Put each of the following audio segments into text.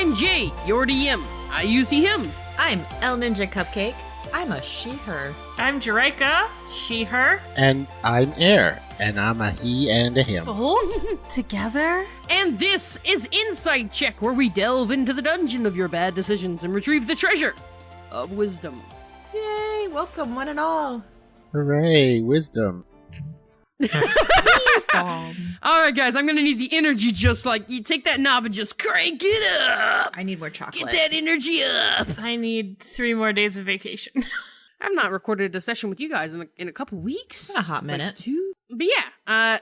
I'm Jay, your DM. I use he, him. I'm El Ninja Cupcake. I'm a she-her. I'm Jerika, she, her. And I'm Air, and I'm a he and a him. Both together? And this is Insight Check, where we delve into the dungeon of your bad decisions and retrieve the treasure of wisdom. Yay, welcome one and all. Hooray, wisdom. Wisdom. Alright guys, I'm gonna need the energy just like, you take that knob and just crank it up! I need more chocolate. Get that energy up! I need 3 more days of vacation. I've not recorded a session with you guys in a couple weeks. A hot minute. Like 2. But yeah,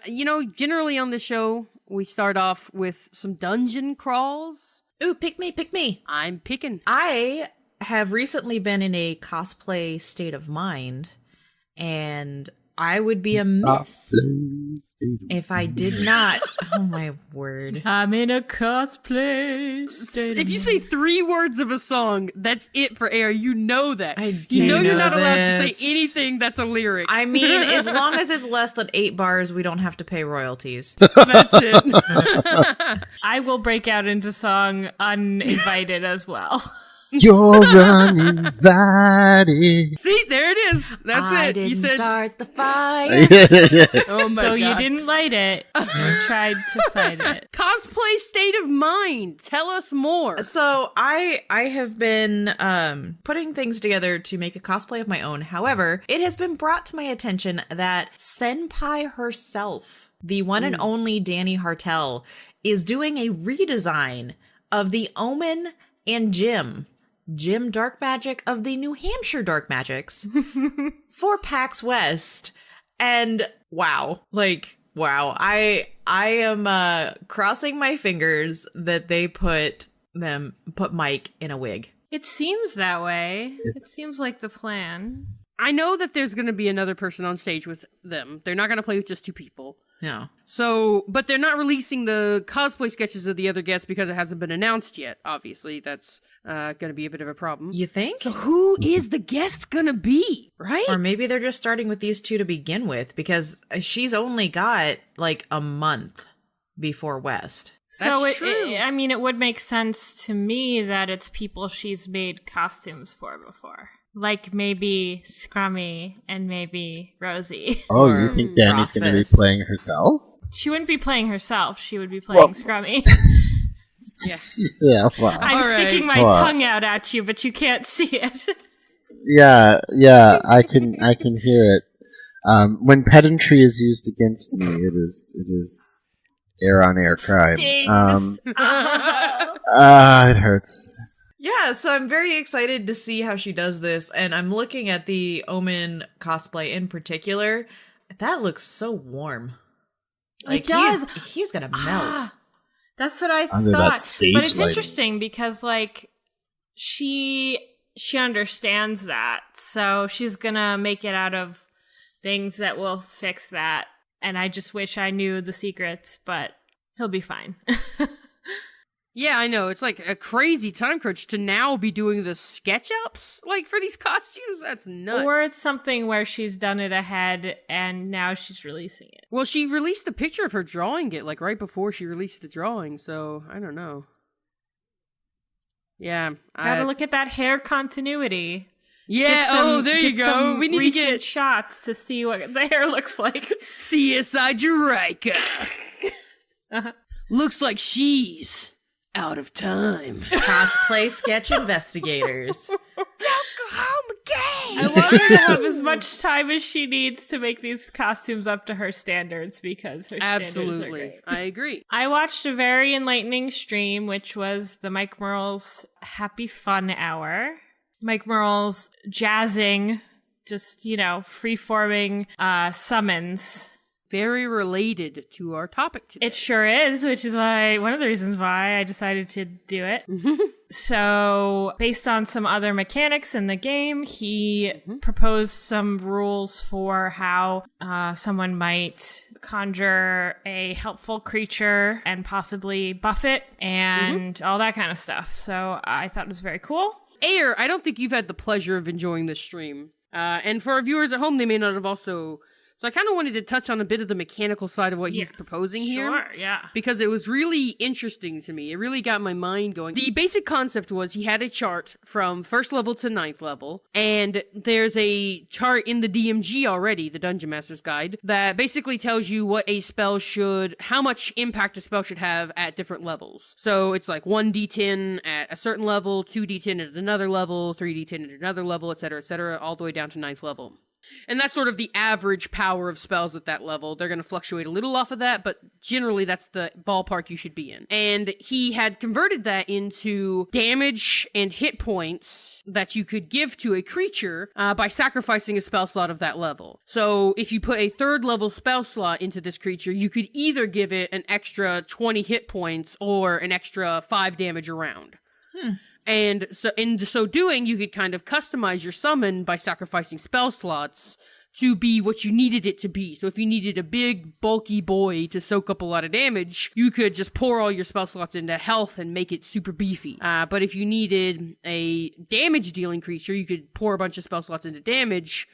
generally on this show, we start off with some dungeon crawls. Ooh, pick me, pick me. I'm picking. I have recently been in a cosplay state of mind, and I would be amiss if I did not. Oh my word. I'm in a cosplay state. If you say 3 words of a song, that's it for Air. You know that. I you know you're not allowed to this. say anything that's a lyric. I mean, as long as it's less than 8 bars, we don't have to pay royalties. That's it. I will break out into song uninvited as well. You're uninvited. See, there it is. That's I it. didn't You said, start the fire. oh my Though god. you didn't light it, you tried to fight it. Cosplay state of mind. Tell us more. So I have been putting things together to make a cosplay of my own. However, it has been brought to my attention that Senpai herself, the one and only Danny Hartel, is doing a redesign of the Omen and Jim Dark Magic of the New Hampshire Dark Magics for PAX West. And wow. I am crossing my fingers that they put Mike in a wig. It seems that way. It seems like the plan. I know that there's going to be another person on stage with them. They're not going to play with just 2 people. No. So, but they're not releasing the cosplay sketches of the other guests because it hasn't been announced yet. Obviously, that's going to be a bit of a problem. You think? So who is the guest going to be, right? Or maybe they're just starting with these 2 to begin with, because she's only got like a month before West. So That's true. it would make sense to me that it's people she's made costumes for before. Like maybe Scrummy and maybe Rosie. Oh, you think Danny's going to be Rothfuss. playing herself? She wouldn't be playing herself. She would be playing Scrummy. Yeah, well. I'm All right. sticking my Well. tongue out at you, but you can't see it. Yeah, I can hear it. When pedantry is used against me, it is air on air crime. Stings. It hurts. Yeah, so I'm very excited to see how she does this, and I'm looking at the Omen cosplay in particular. That looks so warm. It does. He's gonna melt. That's what I Under thought. that stage But it's lighting. interesting because she understands that. So she's gonna make it out of things that will fix that. And I just wish I knew the secrets, but he'll be fine. Yeah, I know. It's like a crazy time crunch to now be doing the sketch-ups, like, for these costumes. That's nuts. Or it's something where she's done it ahead and now she's releasing it. Well, she released the picture of her drawing it, like, right before she released the drawing, so I don't know. Yeah. Gotta look at that hair continuity. Yeah, Get some- there you get go. some We need to recent get shots to see what the hair looks like. CSI Jerika. Uh-huh. Looks like she's out of time. Cosplay sketch investigators. Don't go home again. I want her to have as much time as she needs to make these costumes up to her standards because her standards are Absolutely. great. I agree. I watched a very enlightening stream, which was the Mike Merle's Happy Fun Hour. Mike Merle's jazzing, just, free-forming summons. Very related to our topic today. It sure is, which is one of the reasons why I decided to do it. So, based on some other mechanics in the game, he proposed some rules for how someone might conjure a helpful creature and possibly buff it and all that kind of stuff. So, I thought it was very cool. Air, I don't think you've had the pleasure of enjoying this stream. And for our viewers at home, they may not have also So I kind of wanted to touch on a bit of the mechanical side of what he's proposing here. Sure, yeah. Because it was really interesting to me. It really got my mind going. The basic concept was he had a chart from 1st level to 9th level, and there's a chart in the DMG already, the Dungeon Master's Guide, that basically tells you what a spell how much impact a spell should have at different levels. So it's like 1d10 at a certain level, 2d10 at another level, 3d10 at another level, etc., all the way down to 9th level. And that's sort of the average power of spells at that level. They're going to fluctuate a little off of that, but generally that's the ballpark you should be in. And he had converted that into damage and hit points that you could give to a creature by sacrificing a spell slot of that level. So if you put a 3rd level spell slot into this creature, you could either give it an extra 20 hit points or an extra 5 damage a round. And so in so doing, you could kind of customize your summon by sacrificing spell slots to be what you needed it to be. So if you needed a big, bulky boy to soak up a lot of damage, you could just pour all your spell slots into health and make it super beefy. But if you needed a damage-dealing creature, you could pour a bunch of spell slots into damage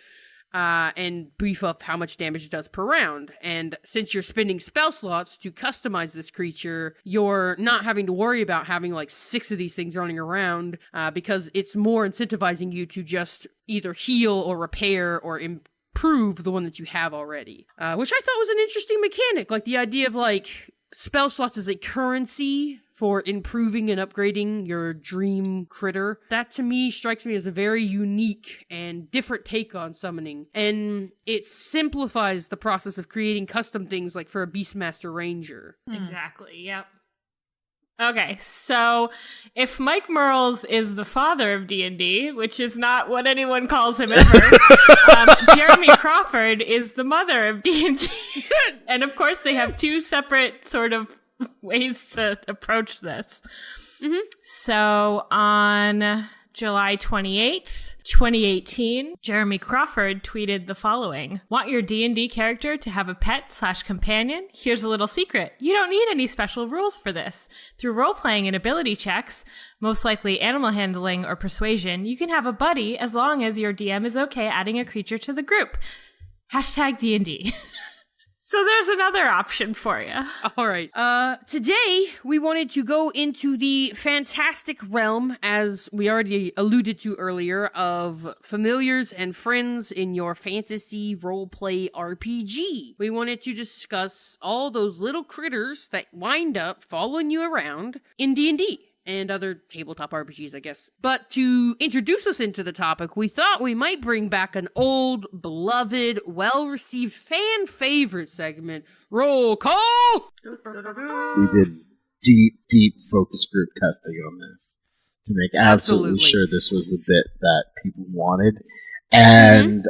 and beef up how much damage it does per round. And since you're spending spell slots to customize this creature, you're not having to worry about having like 6 of these things running around because it's more incentivizing you to just either heal or repair or improve the one that you have already. Which I thought was an interesting mechanic, like the idea of like spell slots as a currency for improving and upgrading your dream critter. That to me strikes me as a very unique and different take on summoning. And it simplifies the process of creating custom things like for a Beastmaster Ranger. Exactly, yep. Okay, so if Mike Merles is the father of D&D, which is not what anyone calls him ever, Jeremy Crawford is the mother of D&D. And of course they have 2 separate sort of ways to approach this. So on July 28th, 2018, Jeremy Crawford tweeted the following. Want your D&D character to have a pet/companion? Here's a little secret. You don't need any special rules for this. Through role-playing and ability checks, most likely animal handling or persuasion, you can have a buddy as long as your DM is okay adding a creature to the group. #D&D. So there's another option for you. All right. Today, we wanted to go into the fantastic realm, as we already alluded to earlier, of familiars and friends in your fantasy roleplay RPG. We wanted to discuss all those little critters that wind up following you around in D&D. And other tabletop RPGs, I guess. But to introduce us into the topic, we thought we might bring back an old, beloved, well-received fan favorite segment. Roll call! We did deep focus group testing on this to make absolutely sure this was the bit that people wanted. And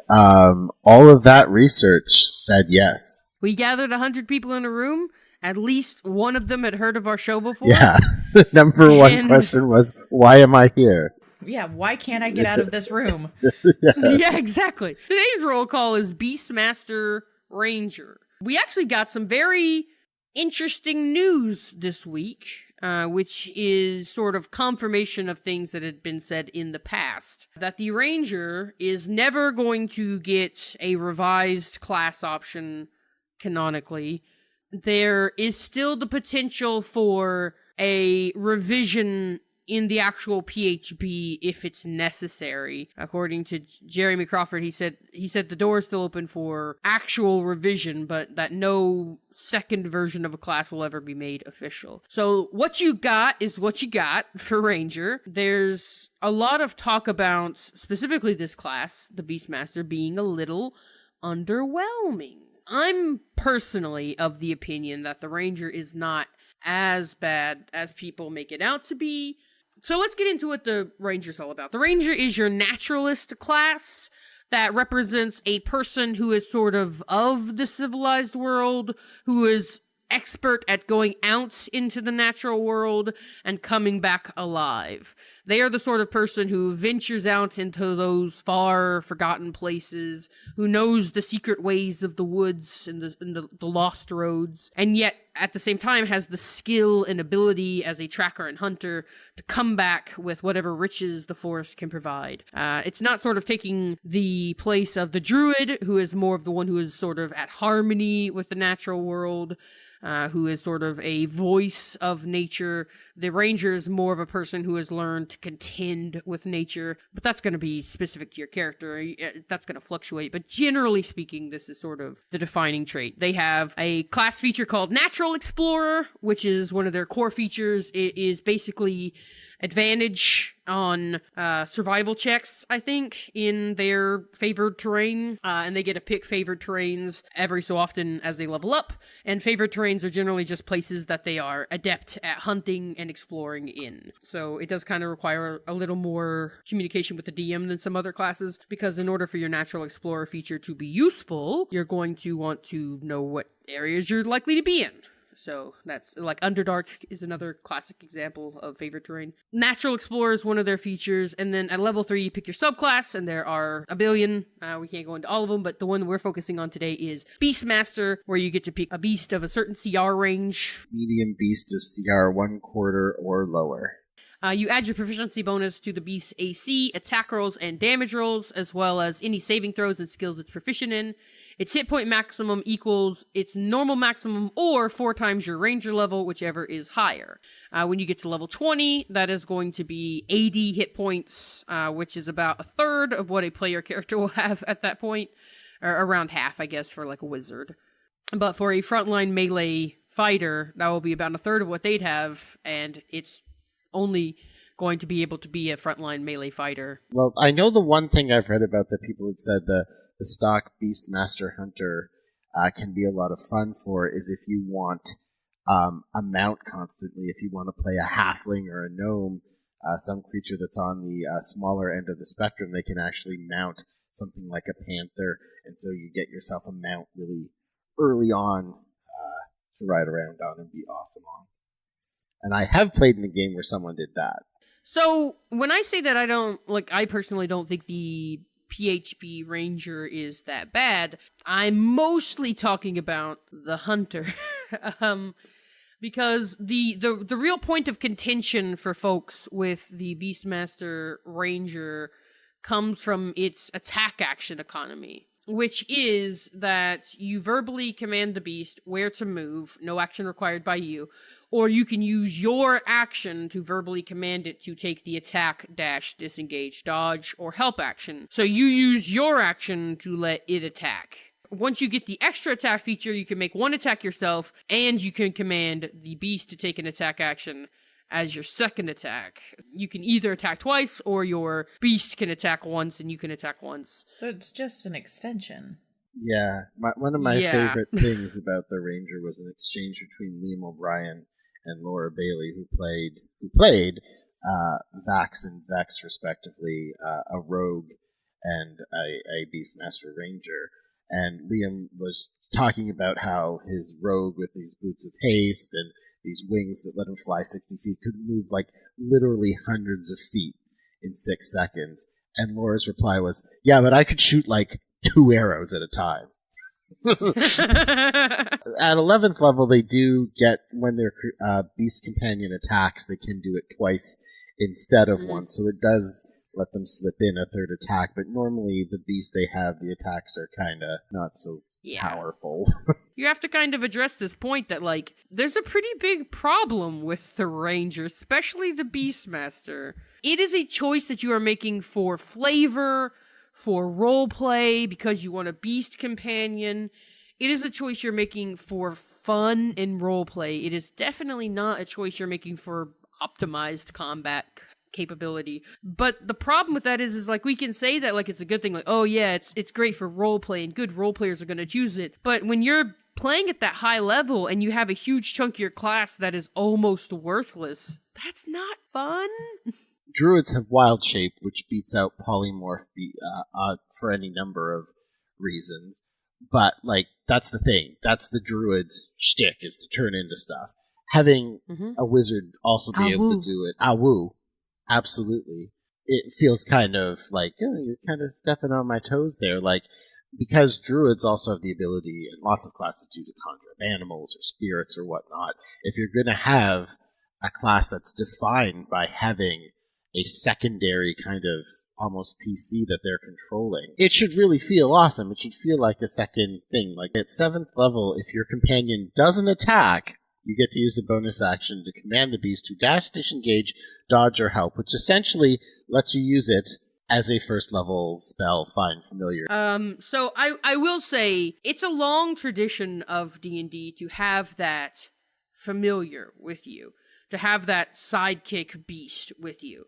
all of that research said yes. We gathered 100 people in a room. At least one of them had heard of our show before. Yeah. The number one question was, why am I here? Yeah, why can't I get out of this room? Yeah, exactly. Today's roll call is Beastmaster Ranger. We actually got some very interesting news this week, which is sort of confirmation of things that had been said in the past. That the Ranger is never going to get a revised class option canonically. There is still the potential for a revision in the actual PHB if it's necessary. According to Jeremy Crawford, he said the door is still open for actual revision, but that no second version of a class will ever be made official. So what you got is what you got for Ranger. There's a lot of talk about specifically this class, the Beastmaster, being a little underwhelming. I'm personally of the opinion that the Ranger is not as bad as people make it out to be. So let's get into what the Ranger's all about. The Ranger is your naturalist class that represents a person who is sort of the civilized world, who is expert at going out into the natural world and coming back alive. They are the sort of person who ventures out into those far forgotten places, who knows the secret ways of the woods and the lost roads, and yet at the same time has the skill and ability as a tracker and hunter to come back with whatever riches the forest can provide. It's not sort of taking the place of the druid, who is more of the one who is sort of at harmony with the natural world, who is sort of a voice of nature. The ranger is more of a person who has learned to contend with nature, but that's going to be specific to your character. That's going to fluctuate, but generally speaking, this is sort of the defining trait. They have a class feature called Natural Explorer, which is one of their core features. It is basically advantage on survival checks, I think, in their favored terrain, and they get to pick favored terrains every so often as they level up, and favored terrains are generally just places that they are adept at hunting and exploring in. So it does kind of require a little more communication with the DM than some other classes, because in order for your Natural Explorer feature to be useful, you're going to want to know what areas you're likely to be in. So that's like Underdark is another classic example of favorite terrain. Natural Explorer is one of their features. And then at level 3, you pick your subclass, and there are a billion. We can't go into all of them, but the one we're focusing on today is Beastmaster, where you get to pick a beast of a certain CR range. Medium beast of CR 1/4 or lower. You add your proficiency bonus to the beast's AC, attack rolls, and damage rolls, as well as any saving throws and skills it's proficient in. Its hit point maximum equals its normal maximum or 4 times your ranger level, whichever is higher. When you get to level 20, that is going to be 80 hit points, which is about a third of what a player character will have at that point. Or around half, I guess, for like a wizard. But for a frontline melee fighter, that will be about a third of what they'd have, and it's only going to be able to be a frontline melee fighter. Well, I know the one thing I've read about that people had said the stock Beastmaster Hunter can be a lot of fun for is if you want a mount constantly, if you want to play a halfling or a gnome, some creature that's on the smaller end of the spectrum, they can actually mount something like a panther, and so you get yourself a mount really early on to ride around on and be awesome on. And I have played in a game where someone did that. So, when I say that I personally don't think the PHB Ranger is that bad, I'm mostly talking about the Hunter. Because the real point of contention for folks with the Beastmaster Ranger comes from its attack action economy, which is that you verbally command the beast where to move, no action required by you, or you can use your action to verbally command it to take the attack, dash, disengage, dodge, or help action. So you use your action to let it attack. Once you get the extra attack feature, you can make one attack yourself, and you can command the beast to take an attack action as your second attack. You can either attack twice, or your beast can attack once, and you can attack once. So it's just an extension. Yeah, one of my favorite things about the Ranger was an exchange between Liam O'Brien and Laura Bailey, who played Vax and Vex, respectively, a rogue and a Beastmaster Ranger. And Liam was talking about how his rogue with these boots of haste and these wings that let him fly 60 feet could move like literally hundreds of feet in 6 seconds. And Laura's reply was, yeah, but I could shoot like 2 arrows at a time. At 11th level, they do get, when their beast companion attacks, they can do it twice instead of once. So it does let them slip in a third attack, but normally the beast they have, the attacks are kind of not so powerful. You have to kind of address this point that, like, there's a pretty big problem with the Ranger, especially the Beastmaster. It is a choice that you are making for flavor, for roleplay, because you want a beast companion. It is a choice you're making for fun and roleplay. It is definitely not a choice you're making for optimized combat capability. But the problem with that is like, we can say that like it's a good thing, like, oh yeah, it's great for roleplay and good role players are going to choose it. But when you're playing at that high level and you have a huge chunk of your class that is almost worthless, that's not fun. Druids have wild shape, which beats out polymorph for any number of reasons. But like, that's the thing. That's the druid's shtick, is to turn into stuff. Having a wizard also be able to do it. Awoo. absolutely. It feels kind of like, oh, you're kind of stepping on my toes there. Like, because druids also have the ability, and lots of classes do, to conjure up animals or spirits or whatnot. If you're going to have a class that's defined by having a secondary kind of almost PC that they're controlling, it should really feel awesome. It should feel like a second thing. Like at 7th level, if your companion doesn't attack, you get to use a bonus action to command the beast to dash, disengage, dodge, or help, which essentially lets you use it as a first level spell, find familiar. So I will say it's a long tradition of D&D to have that familiar with you, to have that sidekick beast with you.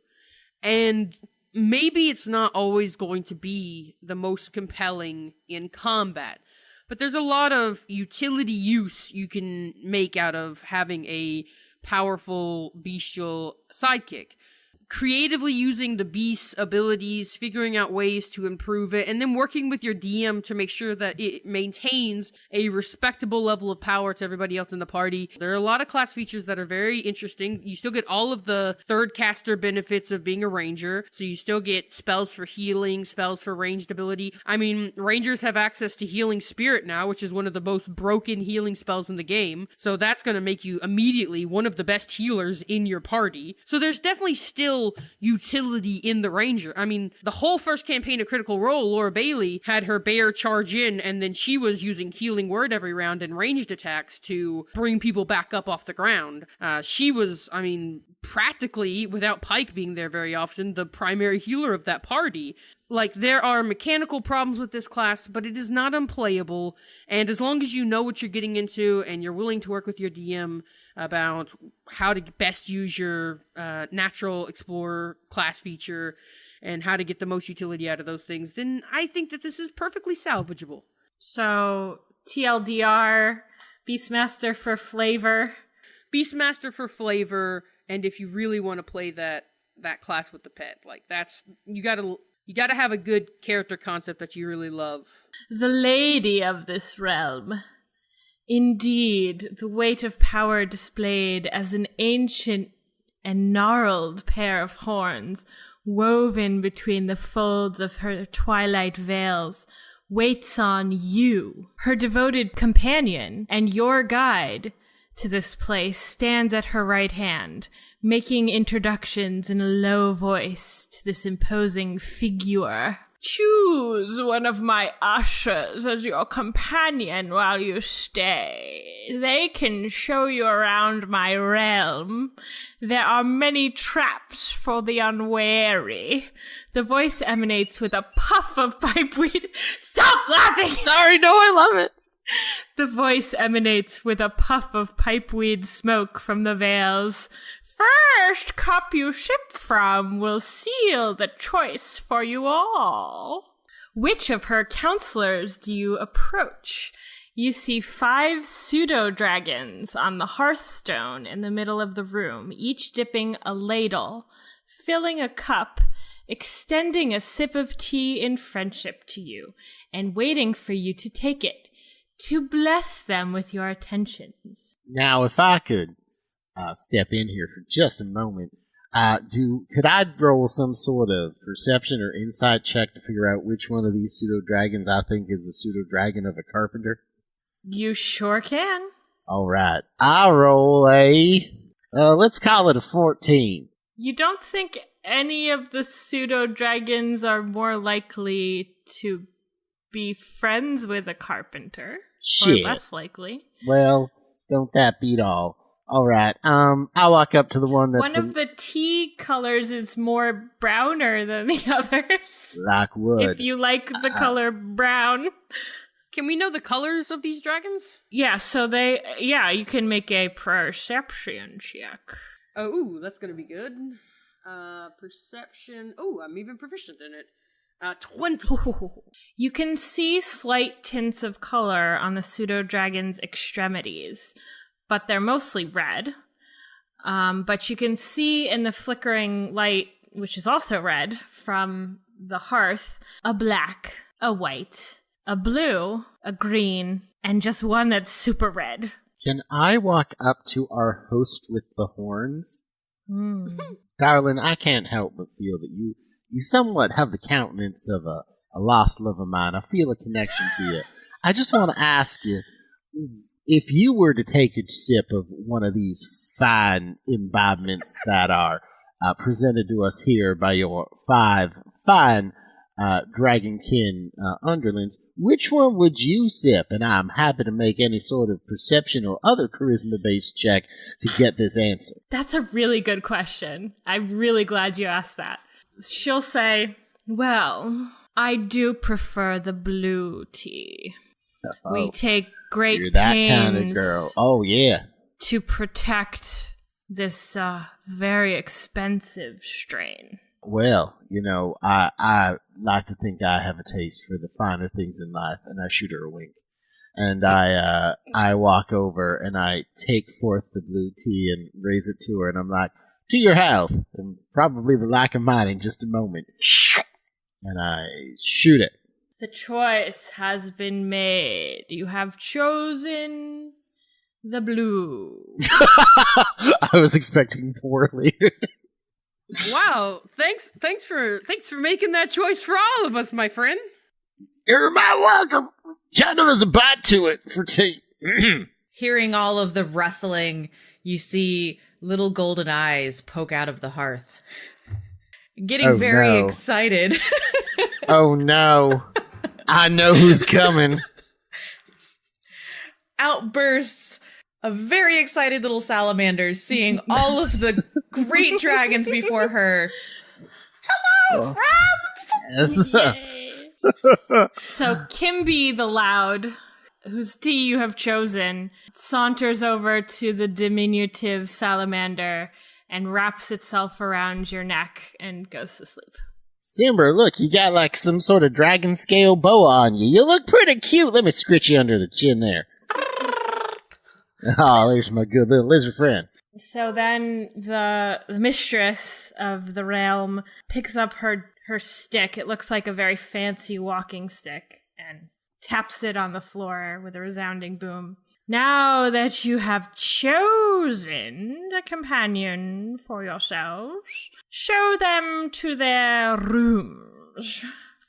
And maybe it's not always going to be the most compelling in combat, but there's a lot of utility use you can make out of having a powerful bestial sidekick. Creatively using the beast's abilities, figuring out ways to improve it, and then working with your DM to make sure that it maintains a respectable level of power to everybody else in the party. There are a lot of class features that are very interesting. You still get all of the third caster benefits of being a ranger, so you still get spells for healing, spells for ranged ability. I mean, rangers have access to healing spirit now, which is one of the most broken healing spells in the game, so that's going to make you immediately one of the best healers in your party. So there's definitely still utility in the ranger. I mean, the whole first campaign of Critical Role, Laura Bailey had her bear charge in, and then she was using Healing Word every round and ranged attacks to bring people back up off the ground. She was, I mean, practically, without Pike being there very often, the primary healer of that party. Like, there are mechanical problems with this class, but it is not unplayable, and as long as you know what you're getting into and you're willing to work with your DM about how to best use your natural explorer class feature and how to get the most utility out of those things, then I think that this is perfectly salvageable. So, TLDR, Beastmaster for flavor. Beastmaster for flavor, and if you really want to play that class with the pet, like, that's, you gotta have a good character concept that you really love. The lady of this realm. Indeed, the weight of power displayed as an ancient and gnarled pair of horns, woven between the folds of her twilight veils, waits on you. Her devoted companion and your guide to this place stands at her right hand, making introductions in a low voice to this imposing figure. Choose one of my ushers as your companion while you stay. They can show you around my realm. There are many traps for the unwary. The voice emanates with a puff of pipeweed. Stop laughing! Sorry, no, I love it. The voice emanates with a puff of pipeweed smoke from the veils. First cup you sip from will seal the choice for you all. Which of her counselors do you approach? You see 5 pseudo dragons on the hearthstone in the middle of the room, each dipping a ladle, filling a cup, extending a sip of tea in friendship to you, and waiting for you to take it, to bless them with your attentions. Now, if I could step in here for just a moment, could I roll some sort of perception or insight check to figure out which one of these pseudo dragons I think is the pseudo dragon of a carpenter? You sure can. All right, I roll let's call it a 14. You don't think any of the pseudo dragons are more likely to be friends with a carpenter? Shit. Or less likely. Well, don't that beat all? All right. I walk up to the one that's... One of the tea colors is more browner than the others. Like wood. If you like the color brown. Can we know the colors of these dragons? Yeah, so you can make a perception check. Oh, ooh, that's gonna be good. Perception. Oh, I'm even proficient in it. 20. You can see slight tints of color on the pseudo dragon's extremities, but they're mostly red. But you can see in the flickering light, which is also red, from the hearth, a black, a white, a blue, a green, and just one that's super red. Can I walk up to our host with the horns Darlin, I can't help but feel that you somewhat have the countenance of a lost love of mine. I feel a connection to you. I just want to ask you, if you were to take a sip of one of these fine imbibements that are presented to us here by your 5 fine dragonkin underlings, which one would you sip? And I'm happy to make any sort of perception or other charisma-based check to get this answer. That's a really good question. I'm really glad you asked that. She'll say, well, I do prefer the blue tea. We take great You're that pains kind of girl. Oh, yeah. to protect this very expensive strain. Well, I like to think I have a taste for the finer things in life, and I shoot her a wink. And I walk over and I take forth the blue tea and raise it to her, and I'm like, to your health, and probably the lack of mine in just a moment. And I shoot it. The choice has been made. You have chosen the blue. I was expecting poorly. Wow, thanks for making that choice for all of us, my friend. You're my welcome. Kind of as a bite to it for tea. Hearing all of the rustling, you see little golden eyes poke out of the hearth. Getting very excited. Oh no. I know who's coming. Outbursts of very excited little salamanders, seeing all of the great dragons before her. Hello, friends! Yay. So Kimby the Loud, whose tea you have chosen, saunters over to the diminutive salamander and wraps itself around your neck and goes to sleep. Simber, look, you got like some sort of dragon scale boa on you. You look pretty cute. Let me scritch you under the chin there. Oh, there's my good little lizard friend. So then the mistress of the realm picks up her stick. It looks like a very fancy walking stick and taps it on the floor with a resounding boom. Now that you have chosen a companion for yourselves, show them to their rooms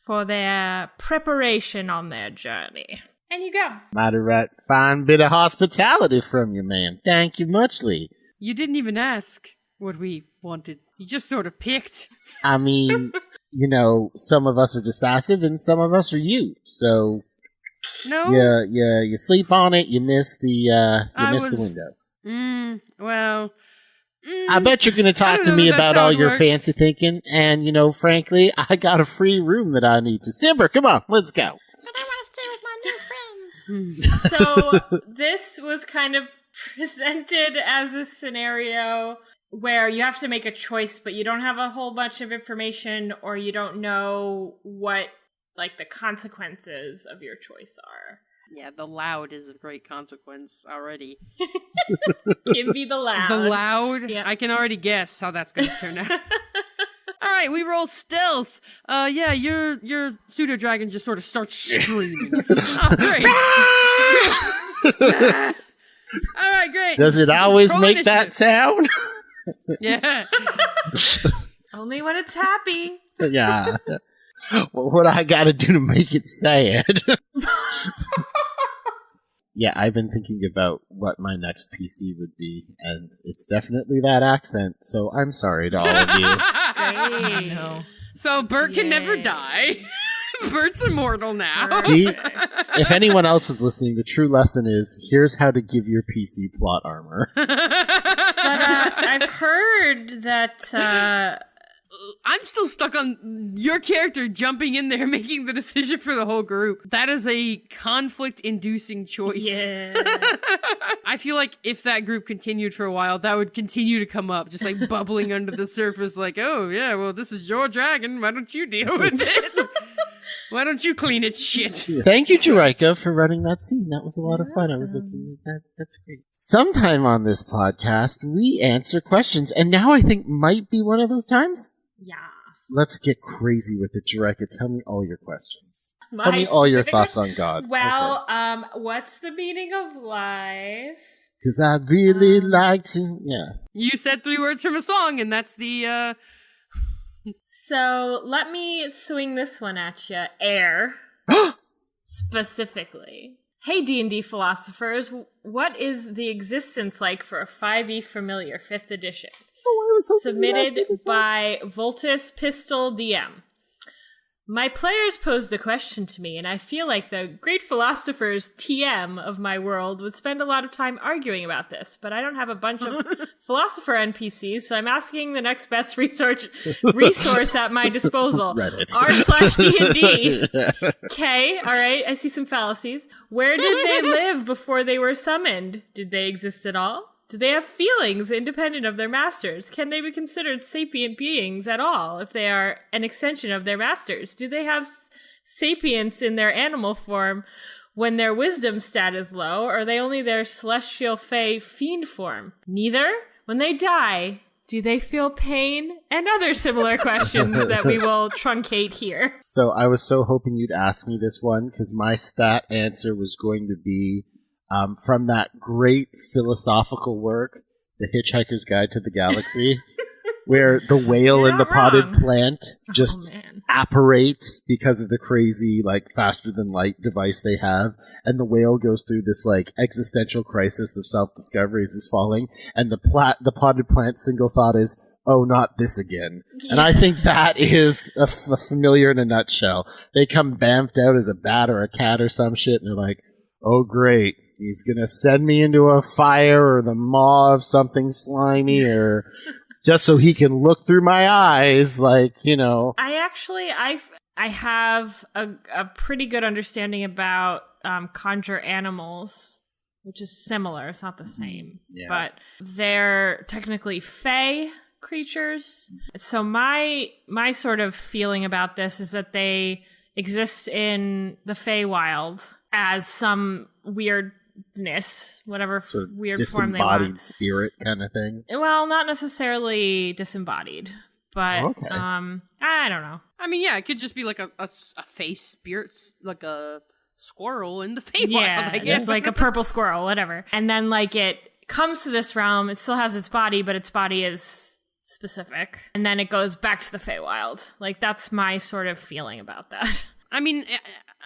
for their preparation on their journey. And you go. Mighty right fine bit of hospitality from you, man. Thank you muchly. You didn't even ask what we wanted. You just sort of picked. I mean, some of us are decisive and some of us are you. So No. you sleep on it, you miss the window. I bet you're going to talk to me about all your fancy thinking, and frankly, I got a free room that I need to. Simber, come on, let's go. But I want to stay with my new friends. So this was kind of presented as a scenario where you have to make a choice, but you don't have a whole bunch of information, or you don't know what the consequences of your choice are. Yeah, the loud is a great consequence already. Kimby the Loud. The loud? Yeah. I can already guess how that's going to turn out. All right, we roll stealth. Yeah, your Pseudo Dragon just sort of starts screaming. Oh, great. All right, great. Does it always Roll make initiative. that sound? Yeah. Only when it's happy. Yeah. What I gotta do to make it sad? Yeah, I've been thinking about what my next PC would be, and it's definitely that accent, so I'm sorry to all of you. Great. No. So Bert can never Yay. die. Bert's immortal now. See, if anyone else is listening, the true lesson is, here's how to give your PC plot armor. But I've heard that I'm still stuck on your character jumping in there, making the decision for the whole group. That is a conflict-inducing choice. yeah. I feel like if that group continued for a while, that would continue to come up, just like bubbling under the surface, like, oh, yeah, well, this is your dragon. Why don't you deal with it? Why don't you clean its shit? Thank you, Jerika, for running that scene. That was a lot of fun. I was looking at that. That's great. Sometime on this podcast, we answer questions, and now I think might be one of those times. Yes. Let's get crazy with it, Jerika. Tell me all your questions. Tell My me all your specific thoughts on God. Well, what's the meaning of life? 'Cause I'd really like to, yeah. You said 3 words from a song, and that's the, So let me swing this one at you, air, specifically. Hey D&D philosophers, what is the existence like for a 5e familiar 5th edition? Submitted by Voltus Pistol DM. My players posed a question to me, and I feel like the great philosophers TM of my world would spend a lot of time arguing about this, but I don't have a bunch of philosopher NPCs, so I'm asking the next best resource at my disposal. Reddit. r/D&D. Okay, all right, I see some fallacies. Where did they live before they were summoned? Did they exist at all? Do they have feelings independent of their masters? Can they be considered sapient beings at all if they are an extension of their masters? Do they have sapience in their animal form when their wisdom stat is low, or are they only their celestial fae fiend form? Neither? When they die, do they feel pain? And other similar questions that we will truncate here. So I was so hoping you'd ask me this one, because my stat answer was going to be from that great philosophical work, The Hitchhiker's Guide to the Galaxy, where the whale in the potted plant just apparates because of the crazy, like, faster than light device they have, and the whale goes through this, like, existential crisis of self-discovery as he's falling, and the potted plant's single thought is, oh, not this again. And I think that is a familiar in a nutshell. They come bamfed out as a bat or a cat or some shit, and they're like, oh, great. He's going to send me into a fire or the maw of something slimy, or just so he can look through my eyes, like, you know. I have a pretty good understanding about conjure animals, which is similar. It's not the same, but they're technically fae creatures. So my sort of feeling about this is that they exist in the Feywild as some weirdness, whatever sort of weird form they want. Disembodied spirit kind of thing. Well, not necessarily disembodied, but okay. I don't know. I mean, yeah, it could just be like a face spirit, like a squirrel in the Feywild, Yeah, I guess. it's like a purple squirrel, whatever. And then, like, it comes to this realm, it still has its body, but its body is specific. And then it goes back to the Feywild. Like, that's my sort of feeling about that. I mean,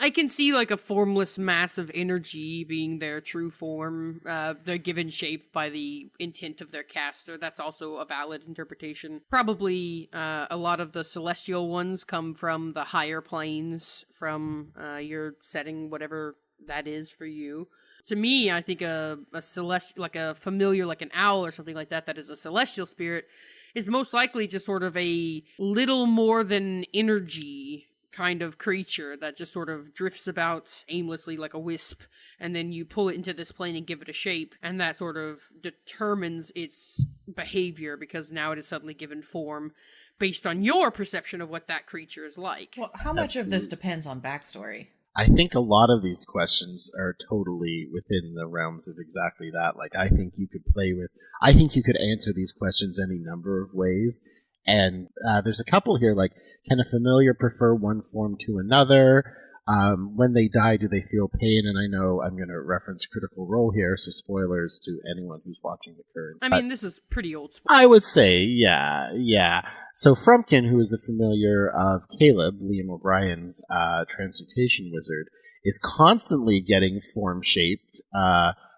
I can see like a formless mass of energy being their true form. They're given shape by the intent of their caster. That's also a valid interpretation. Probably a lot of the celestial ones come from the higher planes, from your setting, whatever that is for you. To me, I think a celestial, like a familiar, like an owl or something like that, that is a celestial spirit, is most likely just sort of a little more than energy kind of creature that just sort of drifts about aimlessly like a wisp, and then you pull it into this plane and give it a shape, and that sort of determines its behavior because now it is suddenly given form based on your perception of what that creature is like. Well, how much of this depends on backstory? I think a lot of these questions are totally within the realms of exactly that. Like, I think you could answer these questions any number of ways. And there's a couple here, like, can a familiar prefer one form to another? When they die, do they feel pain? And I know I'm going to reference Critical Role here, so spoilers to anyone who's watching the current. I mean, this is pretty old. I would say, yeah. So Frumpkin, who is the familiar of Caleb, Liam O'Brien's transmutation wizard, is constantly getting form-shaped,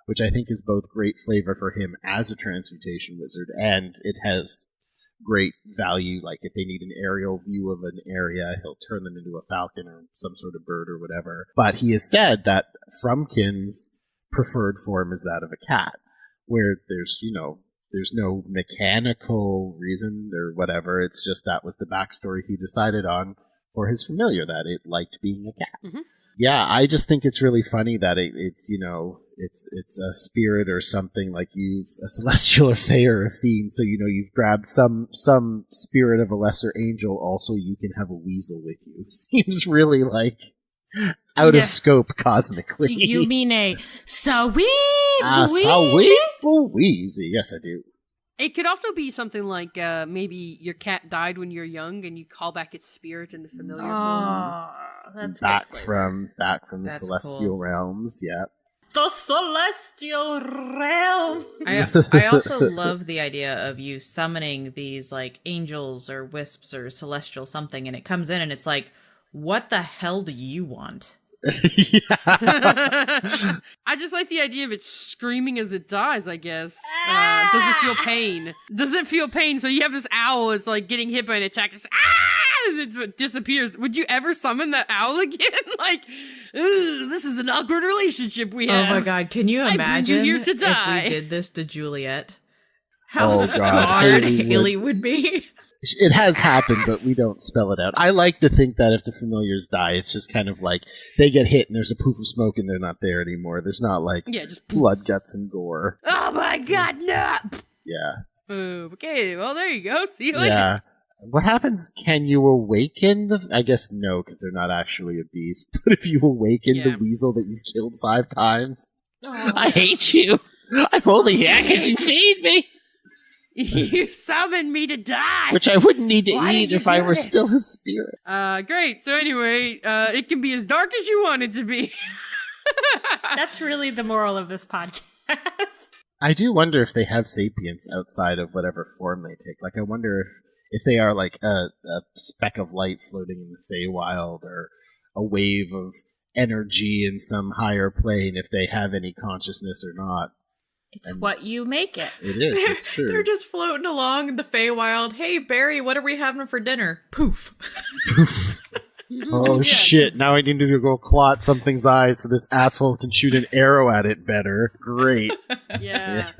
which I think is both great flavor for him as a transmutation wizard, and it has great value. Like, if they need an aerial view of an area, he'll turn them into a falcon or some sort of bird or whatever. But he has said that Frumpkin's preferred form is that of a cat, where there's no mechanical reason or whatever. It's just that was the backstory he decided on for his familiar, that it liked being a cat. Mm-hmm. Yeah, I just think it's really funny that it's a spirit or something, like you've a celestial or fae or a fiend, so you've grabbed some spirit of a lesser angel. Also, you can have a weasel with you. Seems really like out of scope cosmically. Do you mean a sweet Weezy? Yes, I do. It could also be something like maybe your cat died when you were young, and you call back its spirit in the familiar form. That's back from the celestial realms. Yeah. The celestial realm. I also love the idea of you summoning these like angels or wisps or celestial something, and it comes in and it's like, what the hell do you want? I just like the idea of it screaming as it dies, I guess. Does it feel pain? Does it feel pain? So you have this owl, it's like getting hit by an attack, just and it disappears. Would you ever summon that owl again? Like, this is an awkward relationship we have. Oh my god, can you imagine here to die. if we did this to Juliet? How Oh, God, scarred Haley Haley would be. It has happened, but we don't spell it out. I like to think that if the familiars die, it's just kind of like they get hit and there's a poof of smoke and they're not there anymore. There's not like just blood, guts, and gore. Oh my god, no! Yeah. Okay, well, there you go. See you later. Yeah. What happens? Can you awaken the... I guess no, because they're not actually a beast. But if you awaken the weasel that you've killed 5 times... Oh, I hate you! I'm only here because you feed me! You summoned me to die! Which I wouldn't need to Why eat did you if I do were this? still a spirit. Great. So anyway, it can be as dark as you want it to be. That's really the moral of this podcast. I do wonder if they have sapience outside of whatever form they take. Like, I wonder if they are like a speck of light floating in the Feywild or a wave of energy in some higher plane, if they have any consciousness or not. It's what you make it. It is, it's true. They're just floating along in the Feywild. Hey, Barry, what are we having for dinner? Poof. Oh, Yeah. shit. Now I need to go clot something's eyes so this asshole can shoot an arrow at it better. Great. Yeah.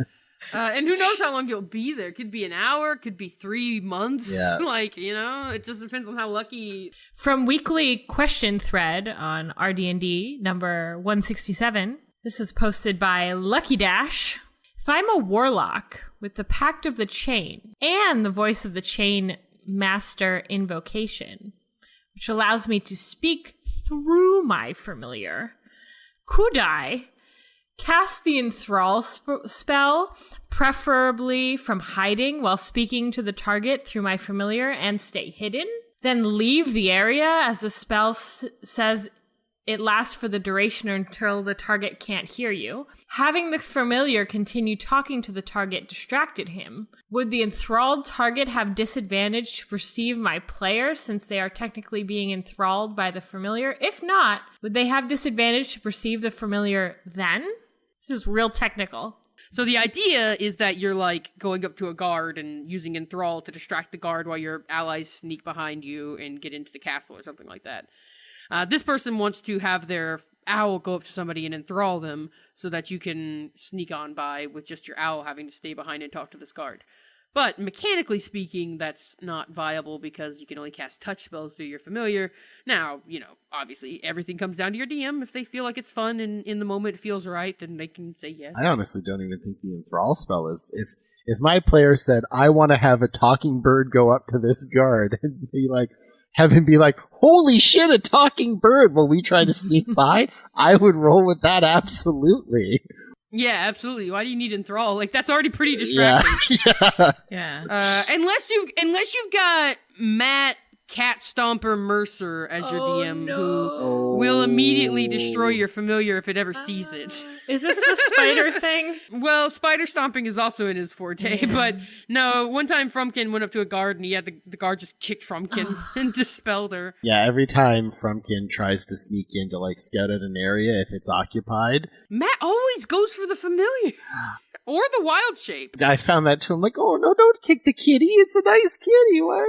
And who knows how long you'll be there? Could be an hour, could be 3 months. Yeah. Like, it just depends on how lucky. From weekly question thread on RD&D number 167, this was posted by Lucky Dash. If I'm a warlock with the Pact of the Chain and the Voice of the Chain Master invocation, which allows me to speak through my familiar, could I cast the enthrall spell, preferably from hiding while speaking to the target through my familiar and stay hidden? Then leave the area as the spell says it lasts for the duration or until the target can't hear you. Having the familiar continue talking to the target distracted him. Would the enthralled target have disadvantage to perceive my player since they are technically being enthralled by the familiar? If not, would they have disadvantage to perceive the familiar then? This is real technical. So the idea is that you're like going up to a guard and using enthrall to distract the guard while your allies sneak behind you and get into the castle or something like that. This person wants to have their owl go up to somebody and enthrall them so that you can sneak on by with just your owl having to stay behind and talk to this guard. But mechanically speaking, that's not viable because you can only cast touch spells through your familiar. Now, obviously everything comes down to your DM. If they feel like it's fun and in the moment it feels right, then they can say yes. I honestly don't even think the enthrall spell is... If my player said, I want to have a talking bird go up to this guard and be like... have him be like, holy shit, a talking bird while we try to sneak by, I would roll with that absolutely. Yeah, absolutely. Why do you need enthrall? Like, that's already pretty distracting. Yeah. Unless you've got Matt Cat Stomper Mercer as your DM, who will immediately destroy your familiar if it ever sees it. Is this the spider thing? Well, spider stomping is also in his forte, but no, one time Frumpkin went up to a guard and he had the guard just kicked Frumpkin and dispelled her. Yeah, every time Frumpkin tries to sneak in to scout out an area if it's occupied. Matt always goes for the familiar. Or the wild shape. I found that too. I'm like, oh no, don't kick the kitty. It's a nice kitty. Why?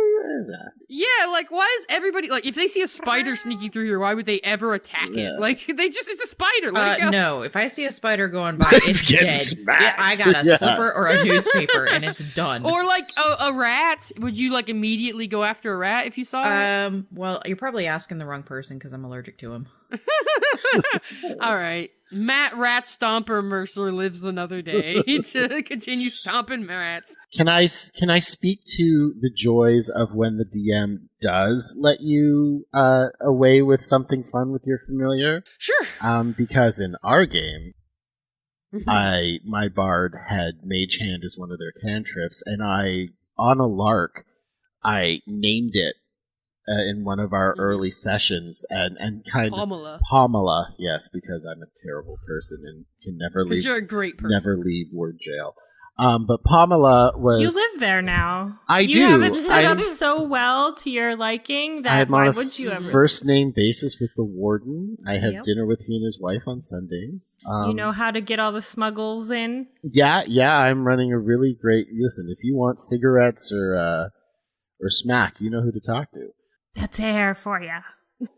Yeah, why is everybody, if they see a spider sneaking through here, why would they ever attack it? It's a spider. Let it go. No, if I see a spider going by, it's dead. Yeah, I got a slipper or a newspaper and it's done. Or a rat. Would you immediately go after a rat if you saw it? Well, you're probably asking the wrong person because I'm allergic to him. All right. Matt Rat Stomper Mercer lives another day to continue stomping rats. Can I speak to the joys of when the DM does let you away with something fun with your familiar? Sure. Because in our game, my bard had Mage Hand as one of their cantrips, and on a lark, I named it in one of our early sessions, and kind Pamela. Pamela, yes, because I'm a terrible person and can never leave. You're a great person. Never leave word jail. But Pamela was. You live there now. I do. You have it set up so well to your liking that why would you ever? First name basis with the warden. I have Yep. dinner with he and his wife on Sundays. You know how to get all the smuggles in. Yeah. I'm running a really great. Listen, if you want cigarettes or smack, you know who to talk to. That's air for you.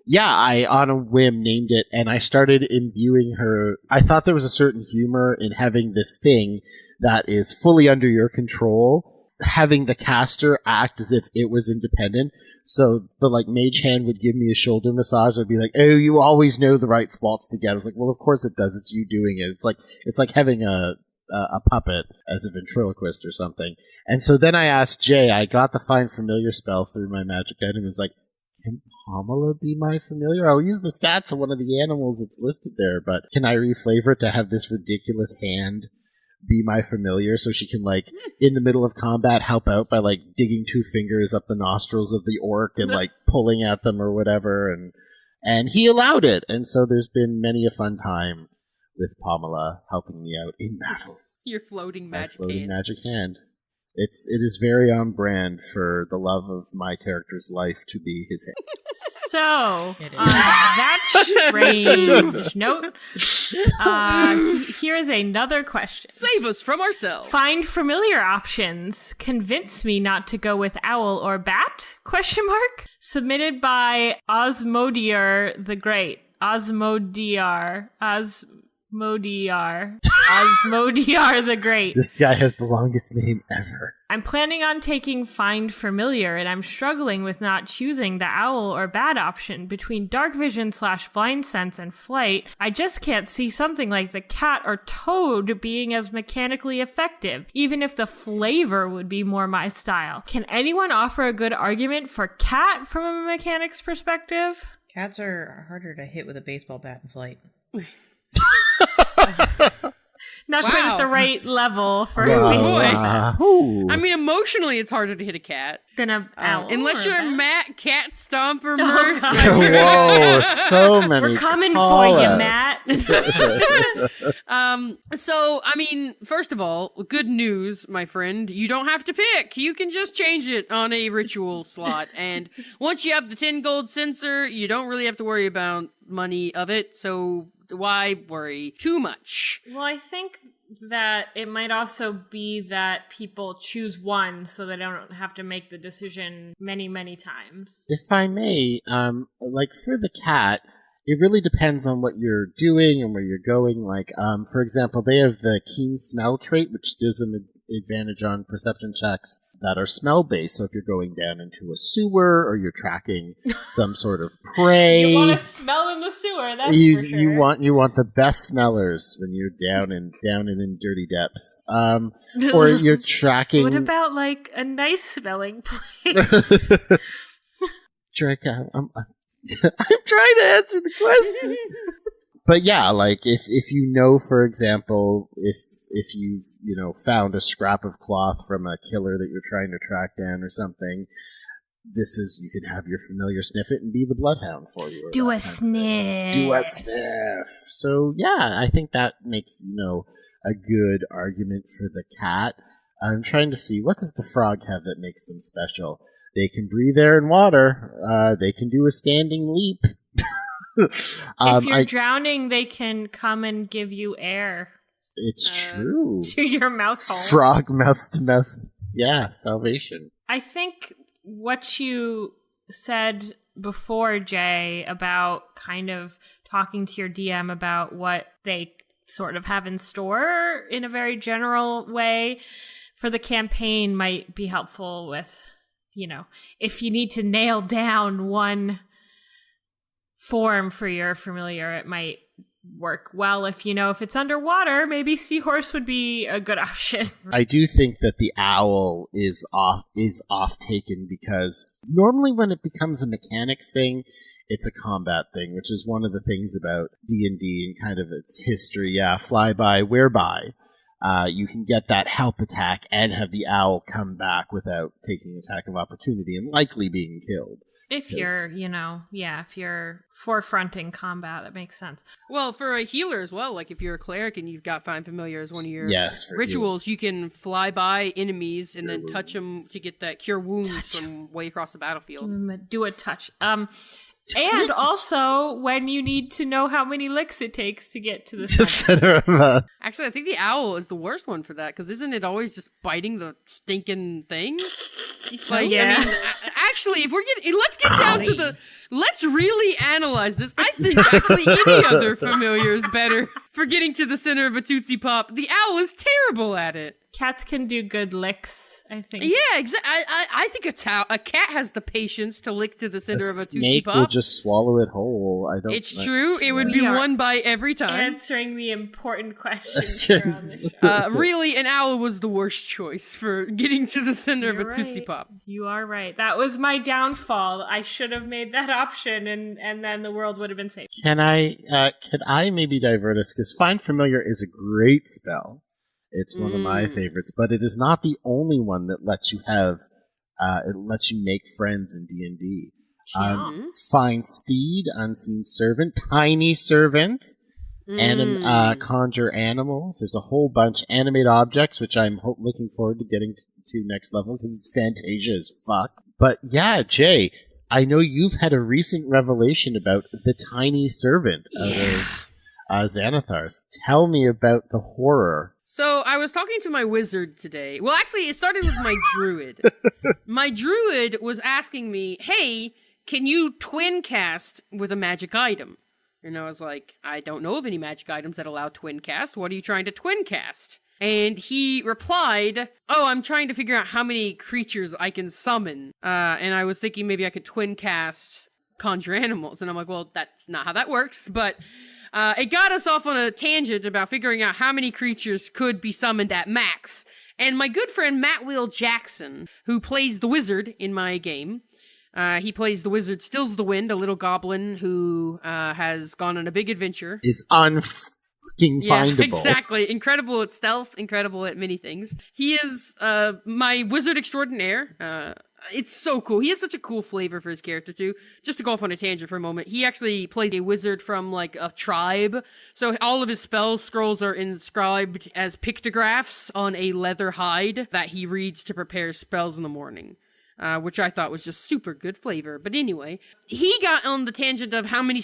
Yeah, I on a whim named it, and I started imbuing her. I thought there was a certain humor in having this thing that is fully under your control, having the caster act as if it was independent. So the mage hand would give me a shoulder massage. I'd be like, "Oh, you always know the right spots to get." I was like, "Well, of course it does. It's you doing it. It's like having a puppet as a ventriloquist or something." And so then I asked Jay. I got the Find Familiar spell through my magic item. It's like, can Pamela be my familiar? I'll use the stats of one of the animals that's listed there, but can I reflavor it to have this ridiculous hand be my familiar so she can, in the middle of combat, help out by, digging 2 fingers up the nostrils of the orc and, pulling at them or whatever, and he allowed it. And so there's been many a fun time with Pamela helping me out in battle. Your floating My magic floating hand. magic hand. It is very on brand for the love of my character's life to be his hand. So, on that strange note, here is another question. Save us from ourselves. Find familiar options. Convince me not to go with owl or bat? ? Submitted by Osmodiar the Great. Osmodiar the Great. This guy has the longest name ever. I'm planning on taking Find Familiar, and I'm struggling with not choosing the owl or bat option between dark vision / blind sense and flight. I just can't see something like the cat or toad being as mechanically effective, even if the flavor would be more my style. Can anyone offer a good argument for cat from a mechanics perspective? Cats are harder to hit with a baseball bat in flight. Not quite at the right level for Wow. baseball. Ooh. I mean, emotionally, it's harder to hit a cat. Than a owl. Unless or you're bat. Matt Cat Stomper Oh, Mercer. Whoa, so many. We're coming for you, call-outs. Matt. So, I mean, first of all, good news, my friend. You don't have to pick. You can just change it on a ritual slot. And once you have the 10 gold sensor, you don't really have to worry about money of it. So why worry too much? Well, I think that it might also be that people choose one so they don't have to make the decision many, many times. If I may, for the cat, it really depends on what you're doing and where you're going. For example, they have the keen smell trait, which gives them an advantage on perception checks that are smell-based. So if you're going down into a sewer or you're tracking some sort of prey, You want to smell in the sewer, that's you, for sure. you want the best smellers when you're down in dirty depths. Or you're tracking. What about, a nice smelling place? Jerika, I'm trying to answer the question. But yeah, if you know, for example, if you've found a scrap of cloth from a killer that you're trying to track down or something, you can have your familiar sniff it and be the bloodhound for you. or Do that a kind of thing. sniff. Do a sniff. So yeah, I think that makes a good argument for the cat. I'm trying to see, what does the frog have that makes them special? They can breathe air and water. They can do a standing leap. If you're drowning, they can come and give you air It's true. to your mouth hole. Frog mouth to mouth. Yeah, salvation. I think what you said before, Jay, about kind of talking to your DM about what they sort of have in store in a very general way for the campaign might be helpful with, if you need to nail down one form for your familiar, it might work well. If it's underwater, maybe seahorse would be a good option. I do think that the owl is off taken because normally when it becomes a mechanics thing, it's a combat thing, which is one of the things about D&D and kind of its history. Yeah, fly by, whereby. you can get that help attack and have the owl come back without taking attack of opportunity and likely being killed. If you're, if you're forefronting combat, that makes sense. Well, for a healer as well, like if you're a cleric and you've got Find Familiar as one of your for rituals, you can fly by enemies and then touch them to get that cure wounds from way across the battlefield. Do a touch. And also when you need to know how many licks it takes to get to the center. Actually, I think the owl is the worst one for that, because isn't it always just biting the stinking thing? Like, yeah. I mean, actually, if we're getting, let's get down to the, let's really analyze this. I think actually any other familiar is better for getting to the center of a Tootsie Pop. The owl is terrible at it. Cats can do good licks, I think. Yeah, exactly. I think a cat has the patience to lick to the center of a Tootsie snake Pop. will just swallow it whole. It's true. It would be one bite every time. Answering the important questions. Really, an owl was the worst choice for getting to the center of a Tootsie Pop. You are right. That was my downfall. I should have made that option, and then the world would have been safe. Can I maybe divert us? Because Find Familiar is a great spell. It's one of my favorites, but it is not the only one that lets you have. It lets you make friends in D&D. Find Steed, Unseen Servant, Tiny Servant, conjure animals. There's a whole bunch. Animate objects, which I'm looking forward to getting to next level because it's Fantasia as fuck. But yeah, Jay, I know you've had a recent revelation about the Tiny Servant out of Xanathars. Tell me about the horror. So I was talking to my wizard today. Well, actually, it started with my druid. My druid was asking me, hey, can you twin cast with a magic item? And I was like, I don't know of any magic items that allow twin cast. What are you trying to twin cast? And he replied, oh, I'm trying to figure out how many creatures I can summon. And I was thinking maybe I could twin cast conjure animals. And I'm like, well, that's not how that works. But it got us off on a tangent about figuring out how many creatures could be summoned at max. And my good friend Matt Jackson, who plays the wizard in my game, he plays the wizard Stills the Wind, a little goblin who has gone on a big adventure. Is unfucking findable. Exactly. Incredible at stealth, incredible at many things. He is my wizard extraordinaire. It's so cool. He has such a cool flavor for his character, too. Just to go off on a tangent for a moment, he actually plays a wizard from, like, a tribe. So all of his spell scrolls are inscribed as pictographs on a leather hide that he reads to prepare spells in the morning. Which I thought was just super good flavor. But anyway, he got on the tangent of how many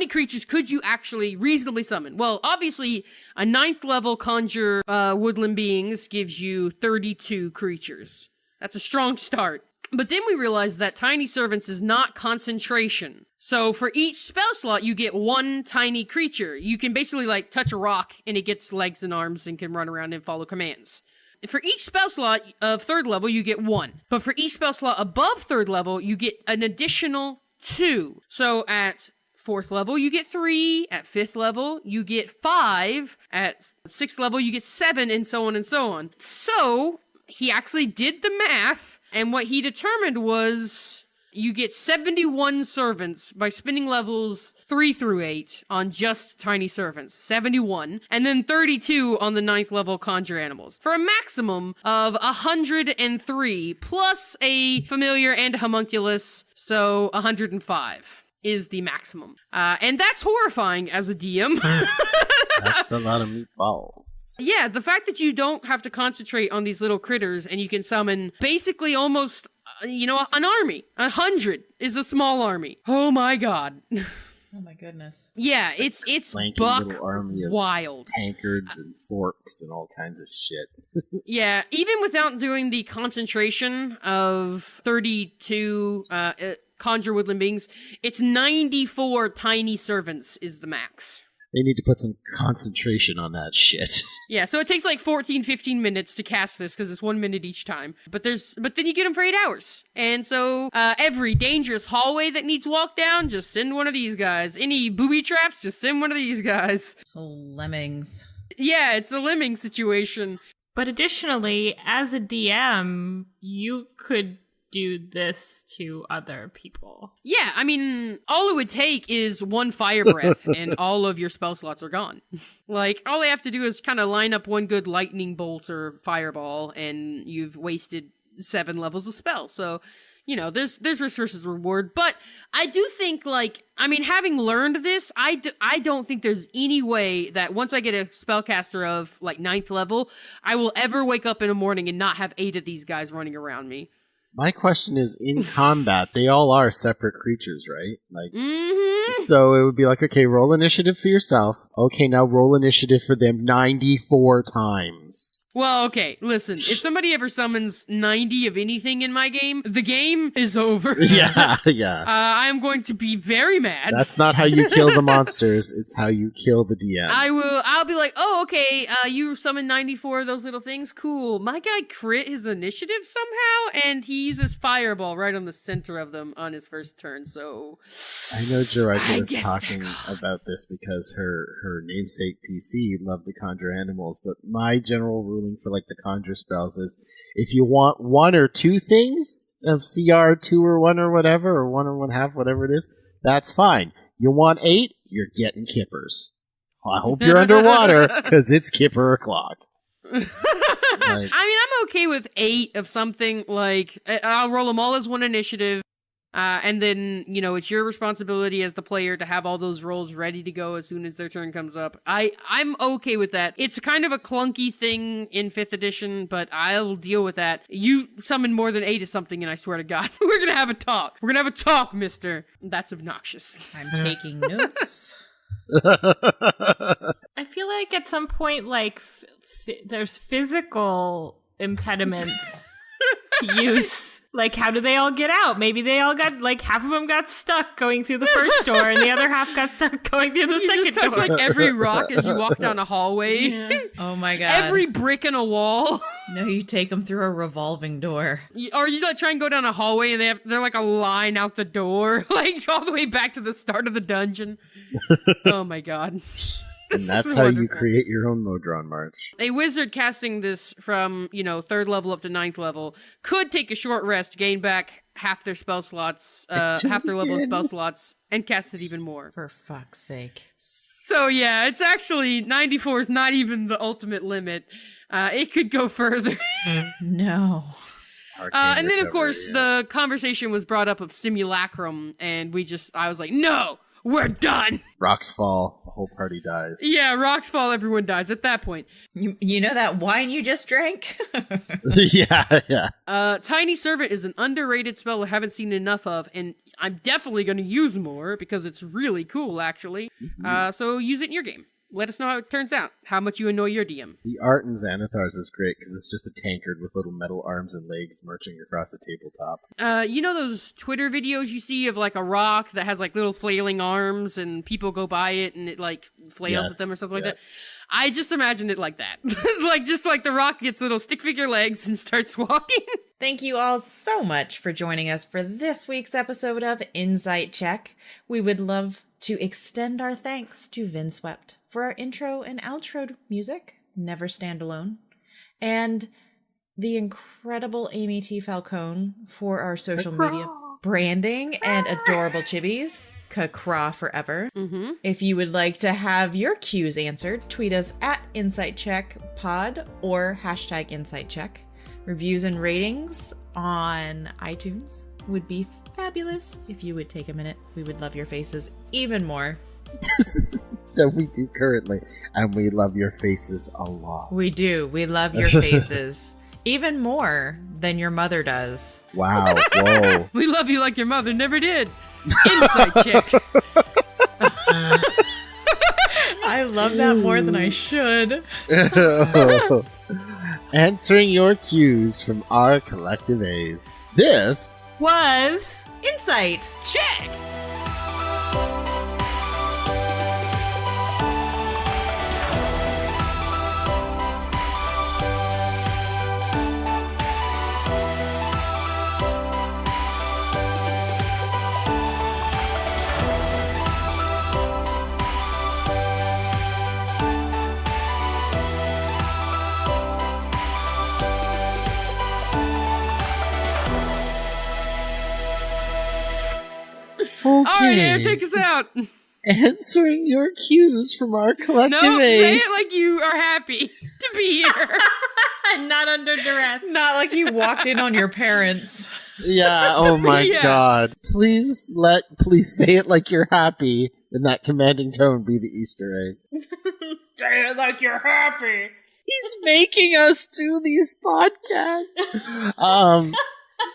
creatures could you actually reasonably summon? Well, obviously, a 9th level conjure woodland beings gives you 32 creatures. That's a strong start. But then we realized that Tiny Servants is not concentration. So for each spell slot, you get one tiny creature. You can basically, like, touch a rock, and it gets legs and arms and can run around and follow commands. For each spell slot of 3rd level, you get 1. But for each spell slot above 3rd level, you get an additional 2. So at 4th level, you get 3. At 5th level, you get 5. At 6th level, you get 7, and so on and so on. So he actually did the math, and what he determined was you get 71 servants by spinning levels 3 through 8 on just Tiny Servants. 71. And then 32 on the 9th level Conjure Animals. For a maximum of 103, plus a Familiar and a Homunculus, so 105 is the maximum. And that's horrifying as a DM. That's a lot of meatballs. Yeah, the fact that you don't have to concentrate on these little critters and you can summon basically almost, an army. 100 is a small army. Oh my god. Oh my goodness. Yeah, it's buck wild. Tankards and forks and all kinds of shit. Yeah, even without doing the concentration of 32 conjure woodland beings, it's 94 tiny servants is the max. They need to put some concentration on that shit. Yeah, so it takes like 14, 15 minutes to cast this because it's 1 minute each time. But then you get them for 8 hours. And so every dangerous hallway that needs walk down, just send one of these guys. Any booby traps, just send one of these guys. So lemmings. Yeah, it's a lemming situation. But additionally, as a DM, you could do this to other people. Yeah, I mean, all it would take is one fire breath and all of your spell slots are gone. Like, all I have to do is kind of line up one good lightning bolt or fireball and you've wasted 7 levels of spell. So, you know, there's risk versus reward. But I do think, like, I mean, having learned this, I don't think there's any way that once I get a spellcaster of, like, 9th level, I will ever wake up in the morning and not have 8 of these guys running around me. My question is, in combat, they all are separate creatures, right? Like, Mm-hmm. so it would be like, okay, roll initiative for yourself. Okay, now roll initiative for them 94 times. Well, okay, listen, if somebody ever summons 90 of anything in my game, the game is over. Yeah. I'm going to be very mad. That's not how you kill the monsters. It's how you kill the DM. I'll be like, oh, okay, you summoned 94 of those little things? Cool. My guy crit his initiative somehow, and he uses fireball right on the center of them on his first turn, so... I know Jerika was talking about this because her namesake PC loved to conjure animals, but my general ruling for like the conjure spells is if you want 1 or 2 things of CR 2 or 1 or whatever, or 1 or 1/2, whatever it is, that's fine. You want 8, you're getting kippers. Well, I hope you're underwater because it's kipper o'clock. Like, I mean, I'm okay with 8 of something. Like, I'll roll them all as one initiative. And then, you know, it's your responsibility as the player to have all those rolls ready to go as soon as their turn comes up. I'm okay with that. It's kind of a clunky thing in 5th edition, but I'll deal with that. You summon more than 8 of something, and I swear to God, we're gonna have a talk. We're gonna have a talk, mister. That's obnoxious. I'm taking notes. I feel like at some point, like, there's physical impediments to use. Like, how do they all get out? Maybe they all got, like, half of them got stuck going through the first door, and the other half got stuck going through the second door. You just touch, like, every rock as you walk down a hallway. Yeah. Oh my God. Every brick in a wall. No, you take them through a revolving door. Or you, like, try and go down a hallway, and they're like, a line out the door. Like, all the way back to the start of the dungeon. Oh my God. And that's how you create your own Modron March. A wizard casting this from, you know, 3rd level up to 9th level could take a short rest, gain back half their spell slots, half their level of spell slots, and cast it even more. For fuck's sake. So yeah, it's actually 94 is not even the ultimate limit. It could go further. No. And then of course the conversation was brought up of simulacrum, and I was like, no! We're done! Rocks fall, the whole party dies. Yeah, rocks fall, everyone dies at that point. You know that wine you just drank? Yeah. Tiny Servant is an underrated spell I haven't seen enough of, and I'm definitely going to use more because it's really cool, actually. Mm-hmm. So use it in your game. Let us know how it turns out, how much you annoy your DM. The art in Xanathar's is great because it's just a tankard with little metal arms and legs marching across the tabletop. You know those Twitter videos you see of like a rock that has like little flailing arms and people go by it and it like flails at them or something like that? I just imagine it like that. Just like the rock gets little stick figure legs and starts walking. Thank you all so much for joining us for this week's episode of Insight Check. We would love to extend our thanks to Vinswept for our intro and outro music, Never Stand Alone, and the incredible Amy T. Falcone for our social media branding and adorable chibis, Kakra forever. Mm-hmm. If you would like to have your cues answered, tweet us at InsightCheckPod or hashtag InsightCheck. Reviews and ratings on iTunes would be fabulous. If you would take a minute, we would love your faces even more. That we do currently, and we love your faces a lot. We do. We love your faces even more than your mother does. Wow. Whoa. We love you like your mother never did. Insight check. I love that more than I should. Answering your cues from our collective A's. This was Insight Check. All right, Anne, take us out. Answering your cues from our collective Nope, say ace. it like you are happy to be here. And not under duress. Not like you walked in on your parents. Yeah, oh my Yeah. god. Please say it like you're happy, and that commanding tone be the Easter egg. Say it like you're happy. He's making us do these podcasts.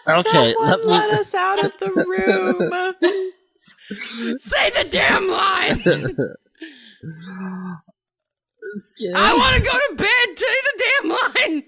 Okay, Someone let us out of the room. Say the damn line. Let's get- I want to go to bed. Say the damn line.